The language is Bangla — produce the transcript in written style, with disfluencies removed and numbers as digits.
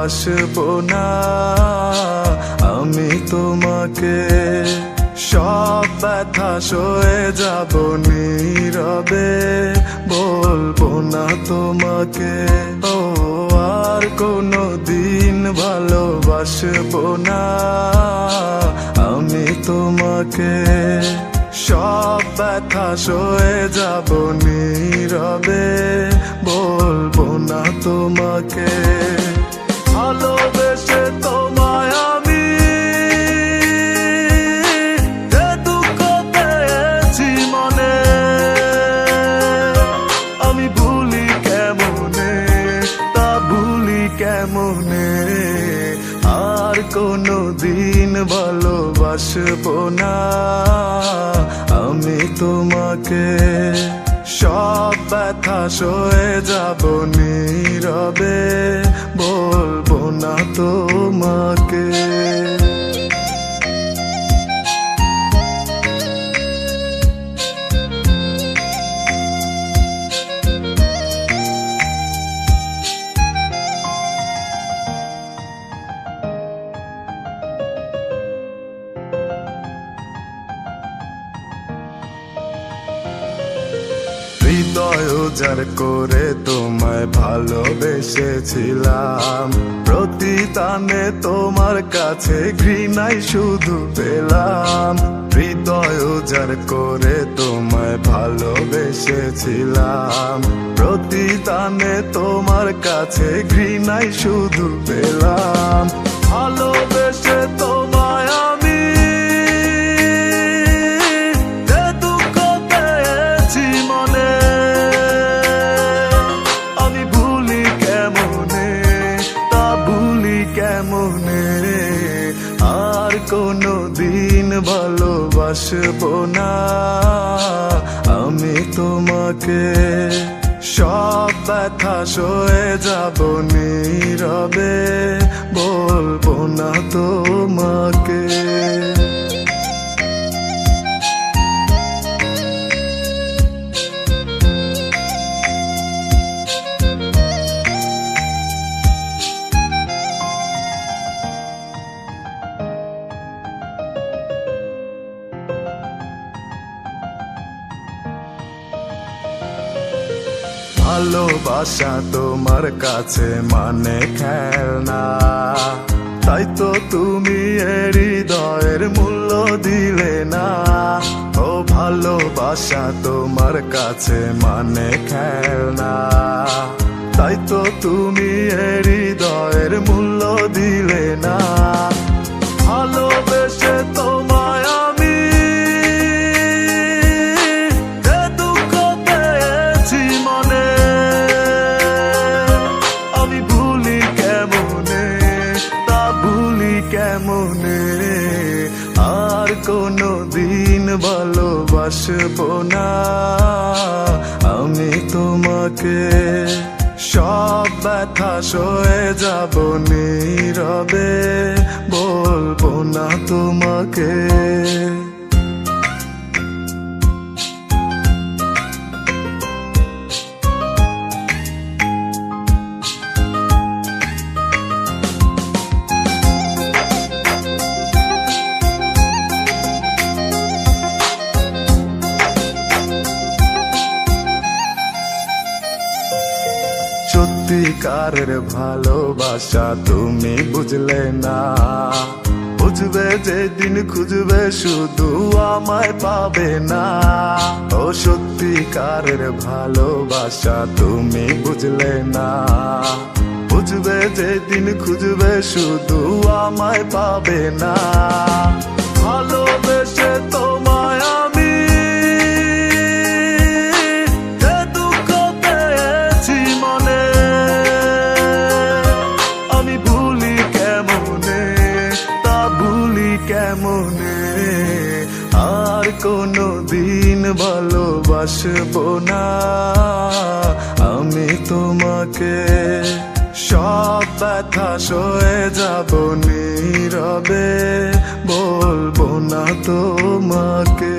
ভালোবাসবো না আমি তোমাকে। সব ব্যথা সয়ে যাব নীরবে, বলবো না তোমাকে। ও আর কোনো দিন ভালোবাসবো না আমি তোমাকে। সব ব্যথা সয়ে যাব নীরবে, বলবো না তোমাকে। ভালোবেসে তোমায় আমি যে দুঃখ পেয়েছি মনে, আমি ভুলি কেমনে, তা ভুলি কেমনে। আর কোনো দিন ভালোবাসবো না আমি তোমাকে। সব ব্যথা সয়ে যাব নীরবে, বলবো না তোমাকে। হৃদয় উজাড় করে তোমায় ভালোবেসেছিলাম, প্রতিদানে তোমার কাছে ঘৃণাই শুধু পেলাম। হৃদয় উজাড় করে তোমায় ভালোবেসেছিলাম, প্রতিদানে তোমার কাছে ঘৃণাই শুধু পেলাম। ভালোবেসে তোমায় আমি যে দুঃখ পেয়েছি মনে, আমি ভুলি কেমনে, তা ভুলি কেমনে। আর কোনো দিন ভালোবাসবো না আমি তোমাকে। সব ব্যথা সয়ে যাব নীরবে, বলবো না তোমাকে। ভালোবাসা তোমার কাছে মানে খেলনা, তাই তো তুমি হৃদয়ের মূল্য দিলে না। ও ভালোবাসা তোমার কাছে মানে খেলনা, তাই তো তুমি হৃদয়ের মূল্য দিলে না। ভালোবেসে তোমায় আমি যে দুঃখ পেয়েছি মনে, আমি ভুলি কেমনে, তা ভুলি কেমনে। আর কোনো দিন ভালোবাসবো না আমি তোমাকে। সব ব্যথা সয়ে যাব নীরবে, বলবো না তোমাকে। সত্যিকারের ভালোবাসা তুমি বুঝলে না, বুঝবে যেদিন খুঁজবে শুধু আমায় পাবে না। ও সত্যিকারের ভালোবাসা তুমি বুঝলে না, বুঝবে যেদিন খুঁজবে শুধু আমায় পাবে না। ভালোবেসে তোমায় আমি যে দুঃখ পেয়েছি মনে, আমি ভুলি কেমনে, তা ভুলি কেমনে। আর কোনো দিন ভালোবাসবো না আমি তোমাকে। সব ব্যথা সয়ে যাব নীরবে, বলবো না তোমাকে।